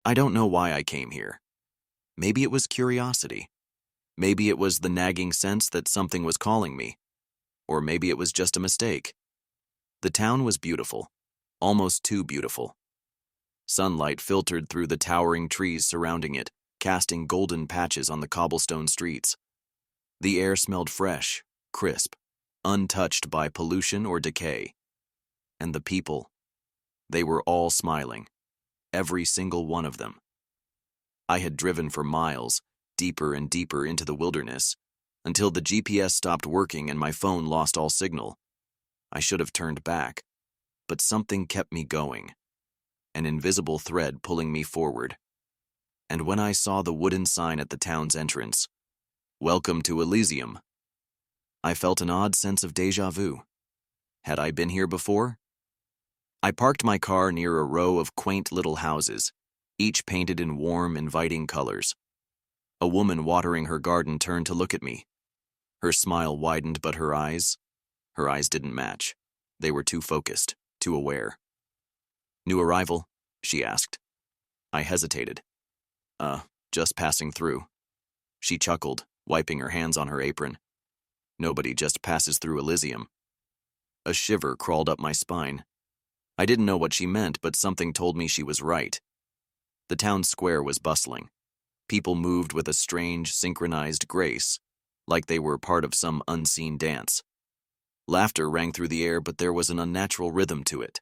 I don't know why I came here. Maybe it was curiosity. Maybe it was the nagging sense that something was calling me. Or maybe it was just a mistake. The town was beautiful, almost too beautiful. Sunlight filtered through the towering trees surrounding it, casting golden patches on the cobblestone streets. The air smelled fresh, crisp, untouched by pollution or decay. And the people, they were all smiling, every single one of them. I had driven for miles, deeper and deeper into the wilderness, until the GPS stopped working and my phone lost all signal. I should have turned back, but something kept me going, an invisible thread pulling me forward. And when I saw the wooden sign at the town's entrance, "Welcome to Elysium," I felt an odd sense of déjà vu. Had I been here before? I parked my car near a row of quaint little houses, each painted in warm, inviting colors. A woman watering her garden turned to look at me. Her smile widened, but her eyes didn't match. They were too focused, too aware. "New arrival?" she asked. I hesitated. Just passing through." She chuckled, wiping her hands on her apron. "Nobody just passes through Elysium." A shiver crawled up my spine. I didn't know what she meant, but something told me she was right. The town square was bustling. People moved with a strange, synchronized grace, like they were part of some unseen dance. Laughter rang through the air, but there was an unnatural rhythm to it.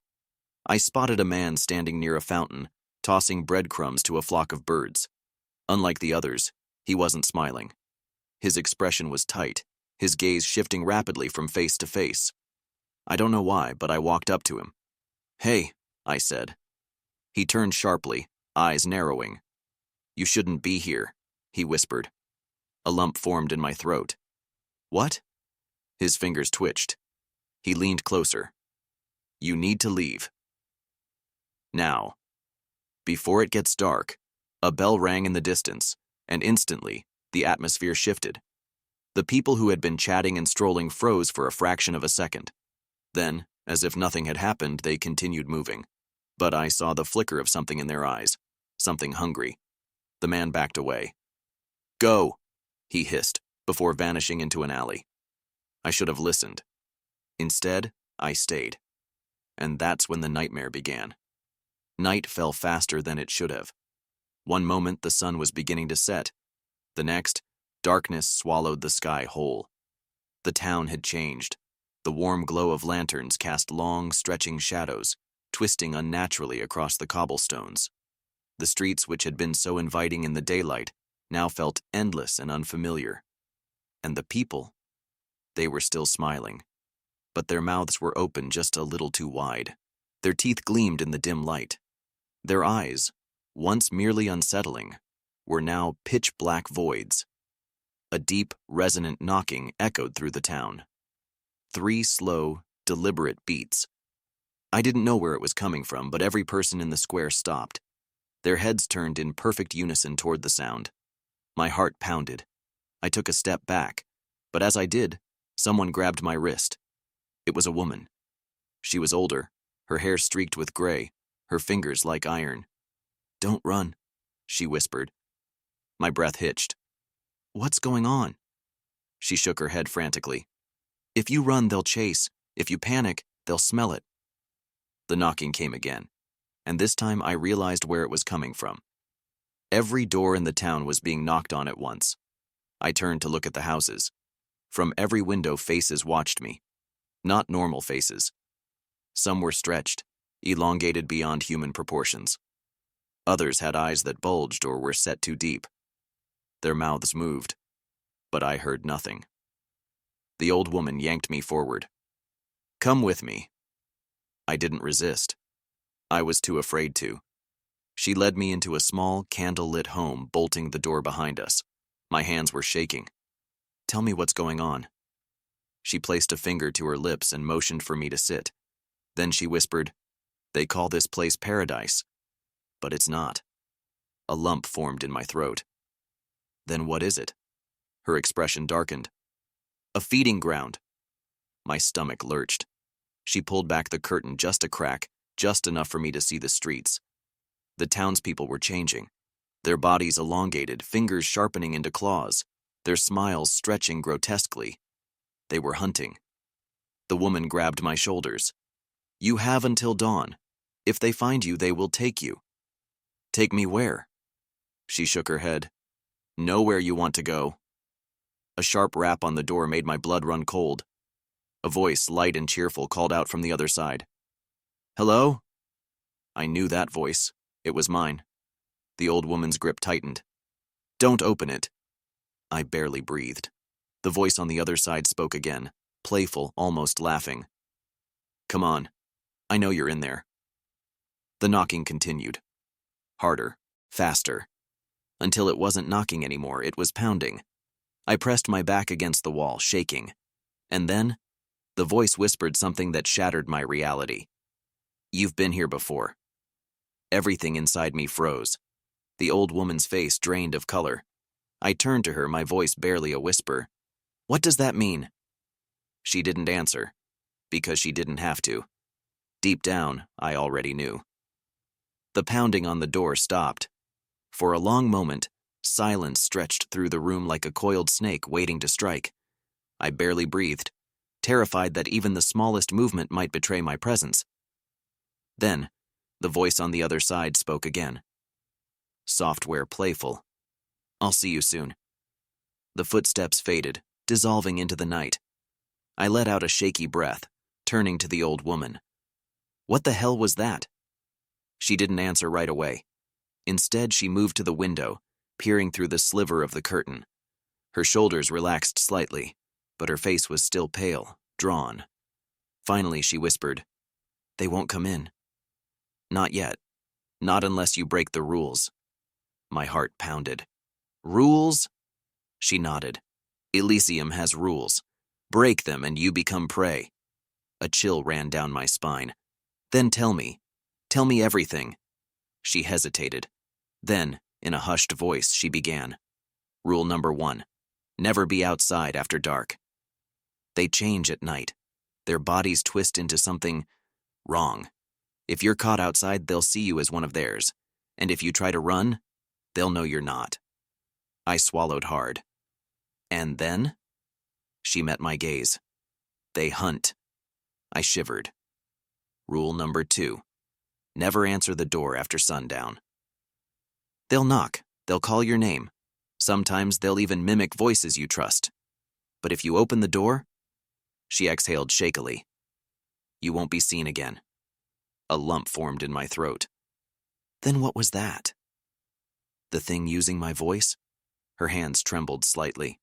I spotted a man standing near a fountain, tossing breadcrumbs to a flock of birds. Unlike the others, he wasn't smiling. His expression was tight, his gaze shifting rapidly from face to face. I don't know why, but I walked up to him. "Hey," I said. He turned sharply, eyes narrowing. "You shouldn't be here," he whispered. A lump formed in my throat. "What?" His fingers twitched. He leaned closer. "You need to leave. Now." Before it gets dark, a bell rang in the distance, and instantly, the atmosphere shifted. The people who had been chatting and strolling froze for a fraction of a second. Then, as if nothing had happened, they continued moving. But I saw the flicker of something in their eyes, something hungry. The man backed away. "Go," he hissed, before vanishing into an alley. I should have listened. Instead, I stayed. And that's when the nightmare began. Night fell faster than it should have. One moment the sun was beginning to set. The next, darkness swallowed the sky whole. The town had changed. The warm glow of lanterns cast long, stretching shadows, twisting unnaturally across the cobblestones. The streets, which had been so inviting in the daylight, now felt endless and unfamiliar. And the people, they were still smiling, but their mouths were open just a little too wide. Their teeth gleamed in the dim light. Their eyes, once merely unsettling, were now pitch-black voids. A deep, resonant knocking echoed through the town. 3 slow, deliberate beats. I didn't know where it was coming from, but every person in the square stopped. Their heads turned in perfect unison toward the sound. My heart pounded. I took a step back, but as I did, someone grabbed my wrist. It was a woman. She was older, her hair streaked with gray, her fingers like iron. "Don't run," she whispered. My breath hitched. "What's going on?" She shook her head frantically. "If you run, they'll chase. If you panic, they'll smell it." The knocking came again, and this time I realized where it was coming from. Every door in the town was being knocked on at once. I turned to look at the houses. From every window, faces watched me. Not normal faces. Some were stretched, elongated beyond human proportions. Others had eyes that bulged or were set too deep. Their mouths moved, but I heard nothing. The old woman yanked me forward. "Come with me." I didn't resist. I was too afraid to. She led me into a small, candle-lit home, bolting the door behind us. My hands were shaking. "Tell me what's going on." She placed a finger to her lips and motioned for me to sit. Then she whispered, "They call this place paradise, but it's not." A lump formed in my throat. "Then what is it?" Her expression darkened. "A feeding ground." My stomach lurched. She pulled back the curtain just a crack, just enough for me to see the streets. The townspeople were changing. Their bodies elongated, fingers sharpening into claws, their smiles stretching grotesquely. They were hunting. The woman grabbed my shoulders. "You have until dawn. If they find you, they will take you." "Take me where?" She shook her head. "Nowhere you want to go." A sharp rap on the door made my blood run cold. A voice, light and cheerful, called out from the other side. "Hello?" I knew that voice. It was mine. The old woman's grip tightened. "Don't open it." I barely breathed. The voice on the other side spoke again, playful, almost laughing. "Come on. I know you're in there." The knocking continued. Harder, faster. Until it wasn't knocking anymore, it was pounding. I pressed my back against the wall, shaking. And then, the voice whispered something that shattered my reality. "You've been here before." Everything inside me froze. The old woman's face drained of color. I turned to her, my voice barely a whisper. "What does that mean?" She didn't answer, because she didn't have to. Deep down, I already knew. The pounding on the door stopped. For a long moment, silence stretched through the room like a coiled snake waiting to strike. I barely breathed, terrified that even the smallest movement might betray my presence. Then, the voice on the other side spoke again. Software playful. "I'll see you soon." The footsteps faded, dissolving into the night. I let out a shaky breath, turning to the old woman. "What the hell was that?" She didn't answer right away. Instead, she moved to the window, peering through the sliver of the curtain. Her shoulders relaxed slightly, but her face was still pale, drawn. Finally, she whispered, "They won't come in." "Not yet. Not unless you break the rules." My heart pounded. "Rules?" She nodded. "Elysium has rules. Break them and you become prey." A chill ran down my spine. "Then tell me. Tell me everything." She hesitated. Then, in a hushed voice, she began. "Rule number 1. Never be outside after dark." They change at night. Their bodies twist into something wrong. If you're caught outside, they'll see you as one of theirs. And if you try to run, they'll know you're not. I swallowed hard. "And then?" She met my gaze. "They hunt." I shivered. Rule number 2. Never answer the door after sundown. They'll knock. They'll call your name. Sometimes they'll even mimic voices you trust. But if you open the door, she exhaled shakily, you won't be seen again. A lump formed in my throat. Then what was that? The thing using my voice? Her hands trembled slightly.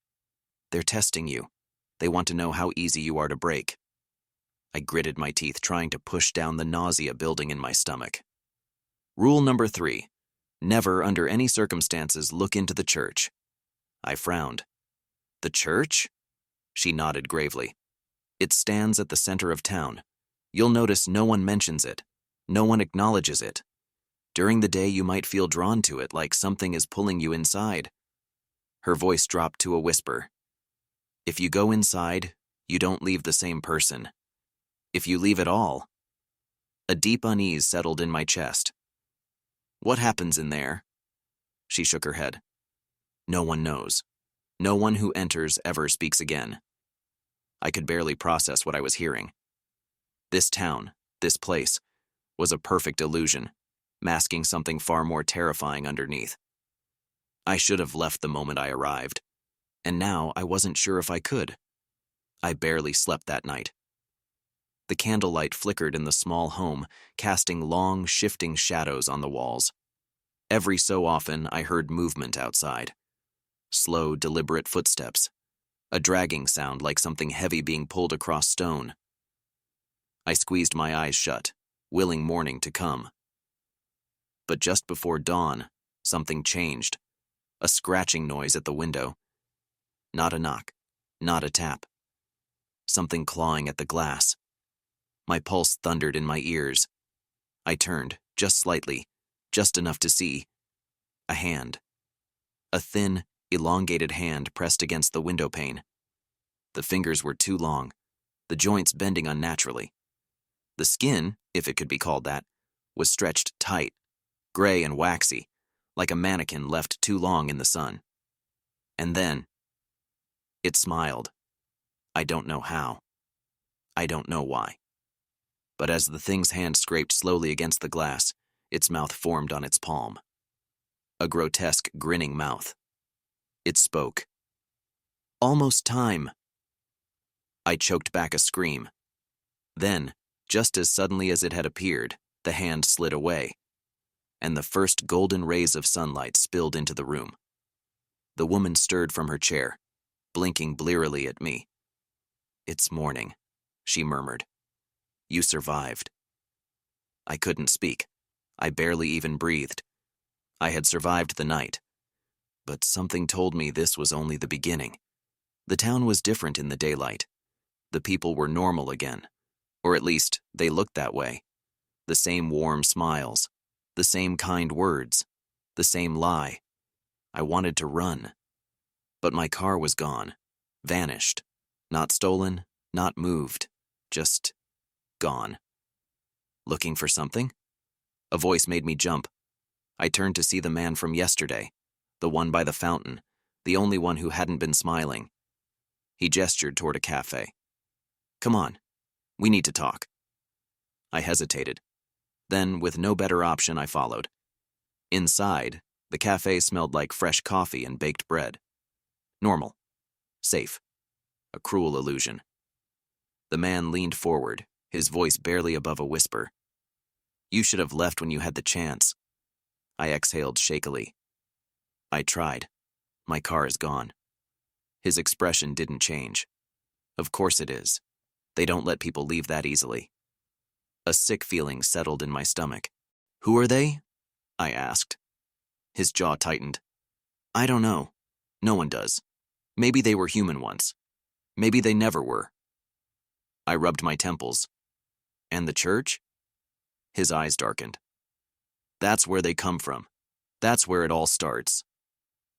They're testing you. They want to know how easy you are to break. I gritted my teeth, trying to push down the nausea building in my stomach. Rule number 3. Never, under any circumstances, look into the church. I frowned. The church? She nodded gravely. It stands at the center of town. You'll notice no one mentions it. No one acknowledges it. During the day, you might feel drawn to it, like something is pulling you inside. Her voice dropped to a whisper. If you go inside, you don't leave the same person. If you leave at all. A deep unease settled in my chest. What happens in there? She shook her head. No one knows. No one who enters ever speaks again. I could barely process what I was hearing. This town, this place, was a perfect illusion, masking something far more terrifying underneath. I should have left the moment I arrived, and now I wasn't sure if I could. I barely slept that night. The candlelight flickered in the small home, casting long, shifting shadows on the walls. Every so often, I heard movement outside. Slow, deliberate footsteps. A dragging sound like something heavy being pulled across stone. I squeezed my eyes shut, willing morning to come. But just before dawn, something changed. A scratching noise at the window. Not a knock, not a tap. Something clawing at the glass. My pulse thundered in my ears. I turned, just slightly, just enough to see. A hand. A thin, elongated hand pressed against the window pane. The fingers were too long, the joints bending unnaturally. The skin, if it could be called that, was stretched tight, gray and waxy, like a mannequin left too long in the sun. And then, it smiled. I don't know how. I don't know why. But as the thing's hand scraped slowly against the glass, its mouth formed on its palm. A grotesque, grinning mouth. It spoke. Almost time. I choked back a scream. Then, just as suddenly as it had appeared, the hand slid away, and the first golden rays of sunlight spilled into the room. The woman stirred from her chair, blinking blearily at me. "It's morning," she murmured. "You survived." I couldn't speak. I barely even breathed. I had survived the night. But something told me this was only the beginning. The town was different in the daylight. The people were normal again. Or at least, they looked that way. The same warm smiles. The same kind words. The same lie. I wanted to run. But my car was gone. Vanished. Not stolen, not moved. Just gone. Looking for something? A voice made me jump. I turned to see the man from yesterday, the one by the fountain, the only one who hadn't been smiling. He gestured toward a cafe. "Come on, we need to talk." I hesitated. Then, with no better option, I followed. Inside, the cafe smelled like fresh coffee and baked bread. Normal. Safe. A cruel illusion. The man leaned forward, his voice barely above a whisper. "You should have left when you had the chance." I exhaled shakily. "I tried. My car is gone." His expression didn't change. "Of course it is. They don't let people leave that easily." A sick feeling settled in my stomach. "Who are they?" I asked. His jaw tightened. "I don't know. No one does. Maybe they were human once. Maybe they never were." I rubbed my temples. "And the church?" His eyes darkened. "That's where they come from. That's where it all starts."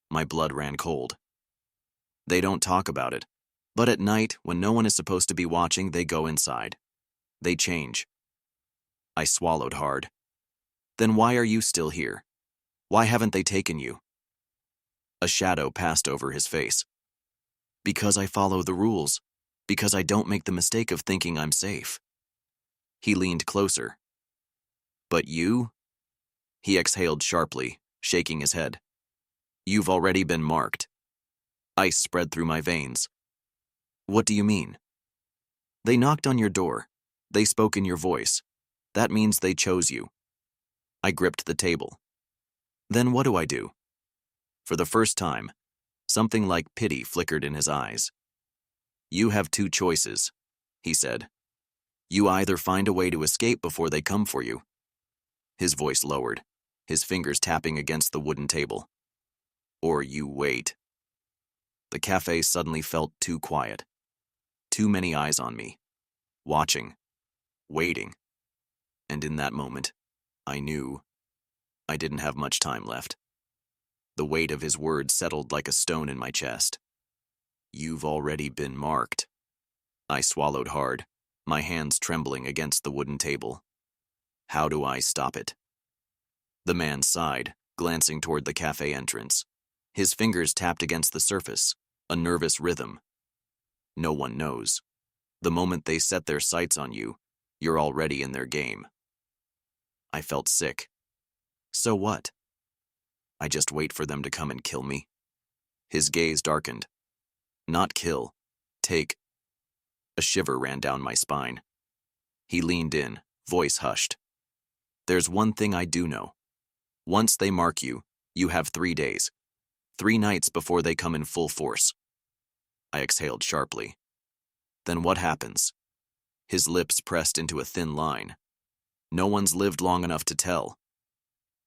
My blood ran cold. "They don't talk about it. But at night, when no one is supposed to be watching, they go inside. They change." I swallowed hard. "Then why are you still here? Why haven't they taken you?" A shadow passed over his face. "Because I follow the rules. Because I don't make the mistake of thinking I'm safe." He leaned closer. "But you?" He exhaled sharply, shaking his head. "You've already been marked." Ice spread through my veins. "What do you mean?" "They knocked on your door. They spoke in your voice. That means they chose you." I gripped the table. "Then what do I do?" For the first time, something like pity flickered in his eyes. "You have two choices," he said. "You either find a way to escape before they come for you." His voice lowered, his fingers tapping against the wooden table. "Or you wait." The cafe suddenly felt too quiet. Too many eyes on me. Watching. Waiting. And in that moment, I knew I didn't have much time left. The weight of his words settled like a stone in my chest. "You've already been marked." I swallowed hard, my hands trembling against the wooden table. How do I stop it? The man sighed, glancing toward the cafe entrance. His fingers tapped against the surface, a nervous rhythm. No one knows. The moment they set their sights on you, you're already in their game. I felt sick. So what? I just wait for them to come and kill me? His gaze darkened. Not kill. Take. A shiver ran down my spine. He leaned in, voice hushed. There's one thing I do know. Once they mark you, you have 3 days. 3 nights before they come in full force. I exhaled sharply. Then what happens? His lips pressed into a thin line. No one's lived long enough to tell.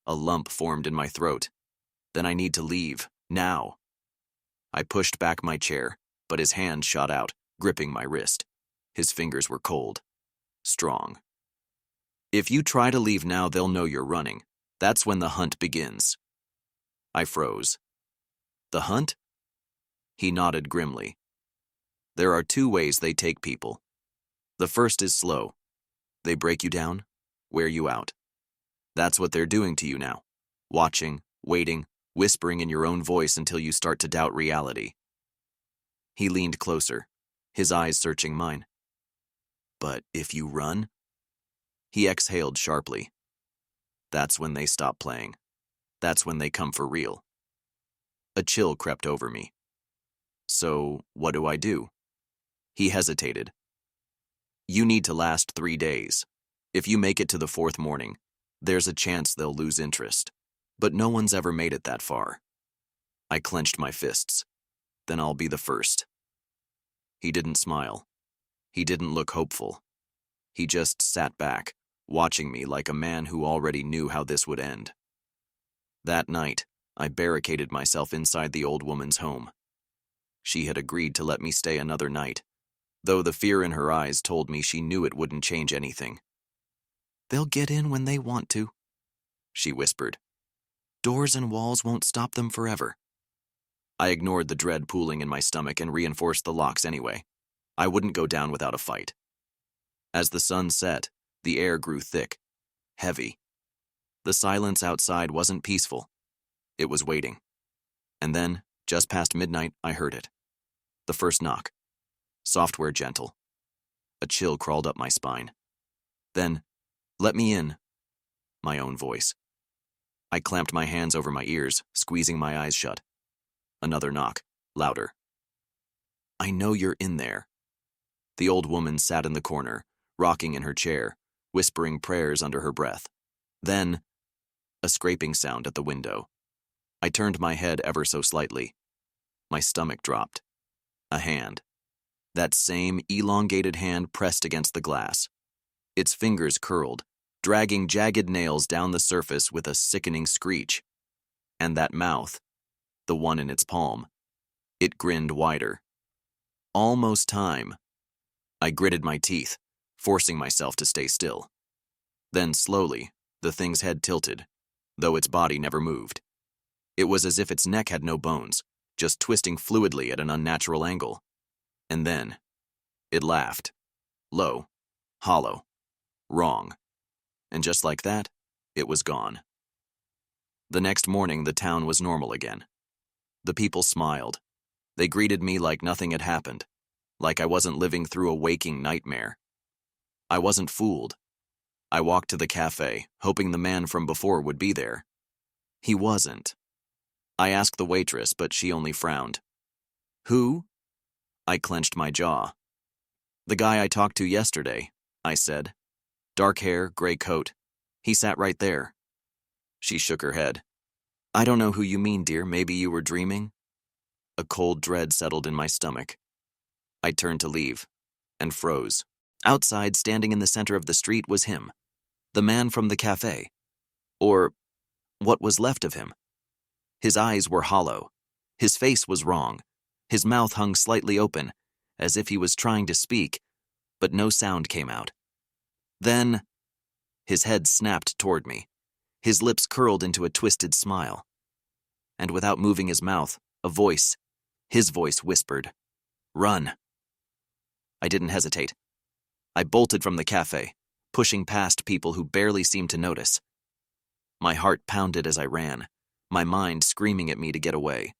A lump formed in my throat. Then I need to leave, now. I pushed back my chair, but his hand shot out, gripping my wrist. His fingers were cold. Strong. If you try to leave now, they'll know you're running. That's when the hunt begins. I froze. The hunt? He nodded grimly. There are 2 ways they take people. The first is slow. They break you down, wear you out. That's what they're doing to you now. Watching, waiting, whispering in your own voice until you start to doubt reality. He leaned closer, his eyes searching mine. But if you run? He exhaled sharply. That's when they stop playing. That's when they come for real. A chill crept over me. So, what do I do? He hesitated. You need to last 3 days. If you make it to the 4th morning, there's a chance they'll lose interest. But no one's ever made it that far. I clenched my fists. Then I'll be the first. He didn't smile. He didn't look hopeful. He just sat back, watching me like a man who already knew how this would end. That night, I barricaded myself inside the old woman's home. She had agreed to let me stay another night, though the fear in her eyes told me she knew it wouldn't change anything. They'll get in when they want to, she whispered. Doors and walls won't stop them forever. I ignored the dread pooling in my stomach and reinforced the locks anyway. I wouldn't go down without a fight. As the sun set, the air grew thick, heavy. The silence outside wasn't peaceful. It was waiting. And then, just past midnight, I heard it. The first knock. Software gentle. A chill crawled up my spine. Then, let me in. My own voice. I clamped my hands over my ears, squeezing my eyes shut. Another knock, louder. I know you're in there. The old woman sat in the corner, rocking in her chair, whispering prayers under her breath. Then, a scraping sound at the window. I turned my head ever so slightly. My stomach dropped. A hand. That same elongated hand pressed against the glass. Its fingers curled, dragging jagged nails down the surface with a sickening screech. And that mouth, the one in its palm, it grinned wider. Almost time. I gritted my teeth, forcing myself to stay still. Then slowly, the thing's head tilted, though its body never moved. It was as if its neck had no bones, just twisting fluidly at an unnatural angle. And then, it laughed. Low, hollow, wrong. And just like that, it was gone. The next morning, the town was normal again. The people smiled. They greeted me like nothing had happened, like I wasn't living through a waking nightmare. I wasn't fooled. I walked to the cafe, hoping the man from before would be there. He wasn't. I asked the waitress, but she only frowned. Who? I clenched my jaw. The guy I talked to yesterday, I said. Dark hair, gray coat. He sat right there. She shook her head. I don't know who you mean, dear. Maybe you were dreaming? A cold dread settled in my stomach. I turned to leave, and froze. Outside, standing in the center of the street, was him. The man from the cafe. Or what was left of him. His eyes were hollow. His face was wrong. His mouth hung slightly open, as if he was trying to speak, but no sound came out. Then, his head snapped toward me. His lips curled into a twisted smile. And without moving his mouth, his voice whispered, Run. I didn't hesitate. I bolted from the cafe, pushing past people who barely seemed to notice. My heart pounded as I ran, my mind screaming at me to get away.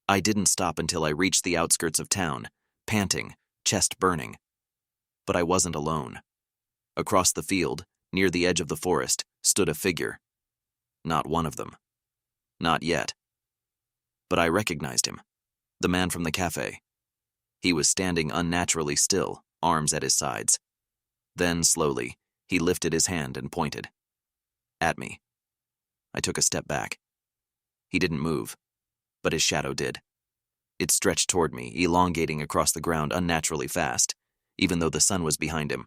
I didn't stop until I reached the outskirts of town, panting, chest burning. But I wasn't alone. Across the field, near the edge of the forest, stood a figure. Not one of them. Not yet. But I recognized him. The man from the cafe. He was standing unnaturally still, arms at his sides. Then, slowly, he lifted his hand and pointed. At me. I took a step back. He didn't move, but his shadow did. It stretched toward me, elongating across the ground unnaturally fast, even though the sun was behind him.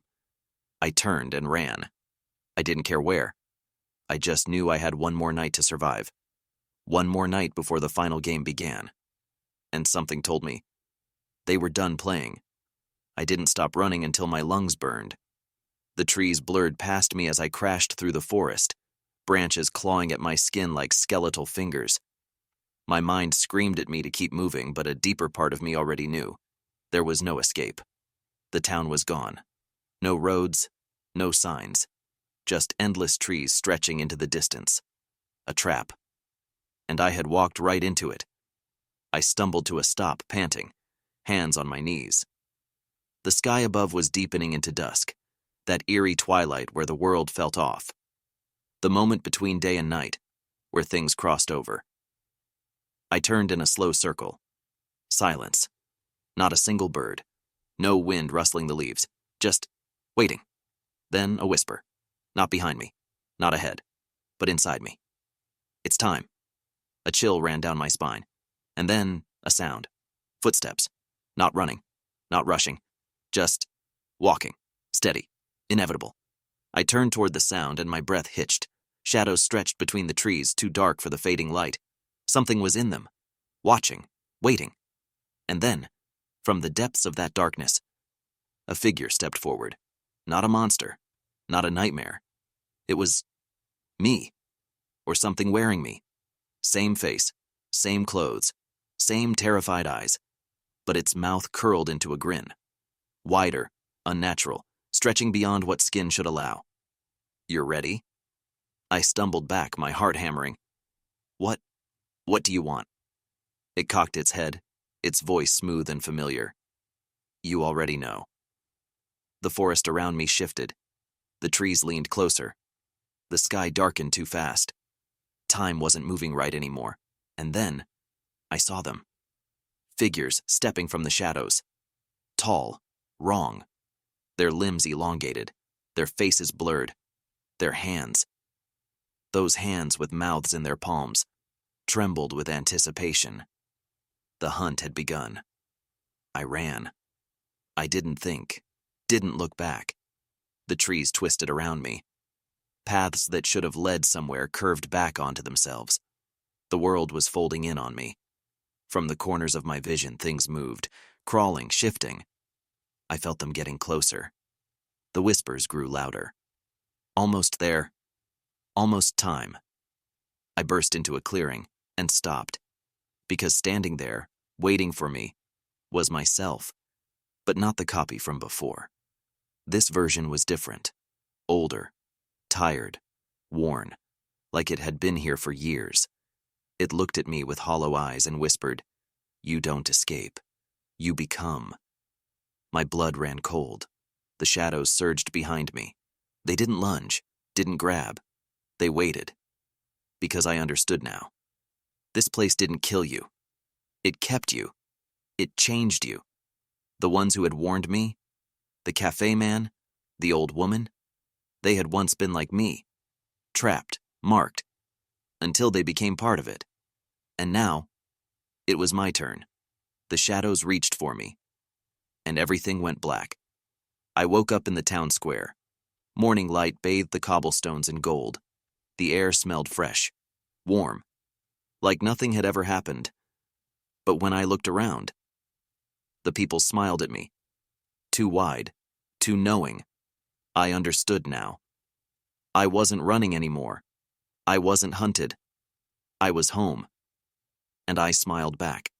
I turned and ran. I didn't care where. I just knew I had one more night to survive. One more night before the final game began. And something told me. They were done playing. I didn't stop running until my lungs burned. The trees blurred past me as I crashed through the forest, branches clawing at my skin like skeletal fingers. My mind screamed at me to keep moving, but a deeper part of me already knew. There was no escape. The town was gone. No roads, no signs. just endless trees stretching into the distance. A trap. And I had walked right into it. I stumbled to a stop, panting, hands on my knees. The sky above was deepening into dusk, that eerie twilight where the world felt off. The moment between day and night, where things crossed over. I turned in a slow circle. Silence. Not a single bird. No wind rustling the leaves. Just waiting. Then a whisper. Not behind me. Not ahead. But inside me. It's time. A chill ran down my spine. And then a sound. Footsteps. Not running. Not rushing. Just walking. Steady. Inevitable. I turned toward the sound and my breath hitched. Shadows stretched between the trees, too dark for the fading light. Something was in them. Watching. Waiting. And then, from the depths of that darkness, a figure stepped forward. Not a monster. Not a nightmare. It was me. Or something wearing me. Same face. Same clothes. Same terrified eyes. But its mouth curled into a grin. Wider. Unnatural. Stretching beyond what skin should allow. You're ready? I stumbled back, my heart hammering. What do you want? It cocked its head, its voice smooth and familiar. You already know. The forest around me shifted. The trees leaned closer. The sky darkened too fast. Time wasn't moving right anymore. And then, I saw them. Figures stepping from the shadows. Tall, wrong. Their limbs elongated, their faces blurred. Their hands. Those hands with mouths in their palms, trembled with anticipation. The hunt had begun. I ran. I didn't think, didn't look back. The trees twisted around me. Paths that should have led somewhere curved back onto themselves. The world was folding in on me. From the corners of my vision, things moved, crawling, shifting. I felt them getting closer. The whispers grew louder. Almost there. Almost time. I burst into a clearing and stopped, because standing there, waiting for me, was myself, but not the copy from before. This version was different, older, tired, worn, like it had been here for years. It looked at me with hollow eyes and whispered, "You don't escape. You become." My blood ran cold. The shadows surged behind me. They didn't lunge, didn't grab. They waited. Because I understood now. This place didn't kill you. It kept you. It changed you. The ones who had warned me, the cafe man, the old woman, they had once been like me. Trapped, marked, until they became part of it. And now, it was my turn. The shadows reached for me. And everything went black. I woke up in the town square. Morning light bathed the cobblestones in gold. The air smelled fresh, warm, like nothing had ever happened. But when I looked around, the people smiled at me. Too wide, too knowing. I understood now. I wasn't running anymore. I wasn't hunted. I was home. And I smiled back.